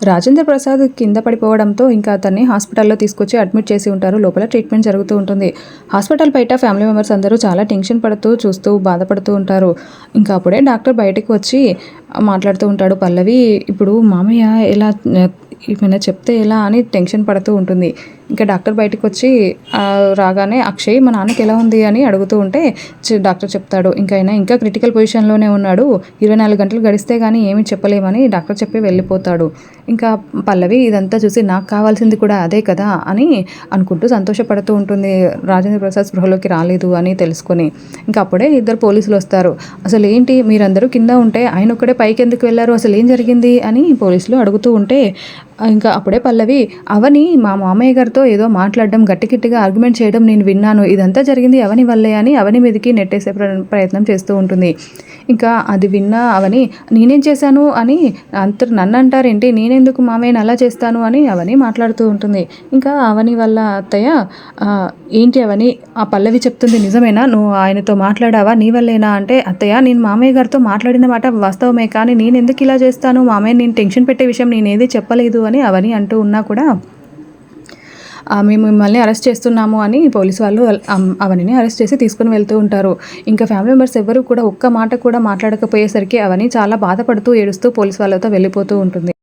రాజేంద్ర ప్రసాద్ కింద పడిపోవడంతో ఇంకా అతన్ని హాస్పిటల్లో తీసుకొచ్చి అడ్మిట్ చేసి ఉంటారు. లోపల ట్రీట్మెంట్ జరుగుతూ ఉంటుంది. హాస్పిటల్ బయట ఫ్యామిలీ మెంబర్స్ అందరూ చాలా టెన్షన్ పడుతూ చూస్తూ బాధపడుతూ ఉంటారు. ఇంకా అప్పుడే డాక్టర్ బయటకు వచ్చి మాట్లాడుతూ ఉంటాడు. పల్లవి ఇప్పుడు మామయ్య ఎలా ఏమైనా చెప్తే ఎలా అని టెన్షన్ పడుతూ ఉంటుంది. ఇంకా డాక్టర్ బయటకు వచ్చి రాగానే అక్షయ్ మా నాన్నకి ఎలా ఉంది అని అడుగుతూ ఉంటే డాక్టర్ చెప్తాడు ఇంకా ఆయన ఇంకా క్రిటికల్ పొజిషన్లోనే ఉన్నాడు, 24 గంటలు గడిస్తే కానీ ఏమీ చెప్పలేమని డాక్టర్ చెప్పి వెళ్ళిపోతాడు. ఇంకా పల్లవి ఇదంతా చూసి నాకు కావాల్సింది కూడా అదే కదా అని అనుకుంటూ సంతోషపడుతూ ఉంటుంది. రాజేంద్ర ప్రసాద్ స్పృహలోకి రాలేదు అని తెలుసుకొని ఇంకా అప్పుడే ఇద్దరు పోలీసులు వస్తారు. అసలు ఏంటి మీరందరూ కింద ఉంటే ఆయన ఒక్కడే పైకి ఎందుకు వెళ్ళారు, అసలు ఏం జరిగింది అని పోలీసులు అడుగుతూ ఉంటే ఇంకా అప్పుడే పల్లవి అవని మా మామయ్య గారితో ఏదో మాట్లాడడం గట్టి గట్టిగా ఆర్గ్యుమెంట్ చేయడం నేను విన్నాను, ఇదంతా జరిగింది అవని వల్లే అని అవని మీదకి నెట్టేసే ప్రయత్నం చేస్తూ ఉంటుంది. ఇంకా అది విన్నా అవని నేనేం చేశాను అని నన్ను అంటారేంటి, నేనెందుకు మామయ్యని అలా చేస్తాను అని అవని మాట్లాడుతూ ఉంటుంది. ఇంకా అవని వాళ్ళ అత్తయ్య ఏంటి అవని ఆ పల్లవి చెప్తుంది నిజమేనా, నువ్వు ఆయనతో మాట్లాడావా, నీ వల్లేనా అంటే అత్తయ్య నేను మామయ్య గారితో మాట్లాడిన మాట వాస్తవమే, కానీ నేను ఎందుకు ఇలా చేస్తాను, మామయ్య నేను టెన్షన్ పెట్టే విషయం నేనేది చెప్పలేదు అని అవని అంటూ ఉన్నా కూడా మేము మిమ్మల్ని అరెస్ట్ చేస్తున్నాము అని పోలీసు వాళ్ళు అవనిని అరెస్ట్ చేసి తీసుకుని వెళ్తూ ఉంటారు. ఇంకా ఫ్యామిలీ మెంబర్స్ ఎవరు కూడా ఒక్క మాట కూడా మాట్లాడకపోయేసరికి అవని చాలా బాధపడుతూ ఏడుస్తూ పోలీసు వాళ్ళతో వెళ్ళిపోతూ ఉంటుంది.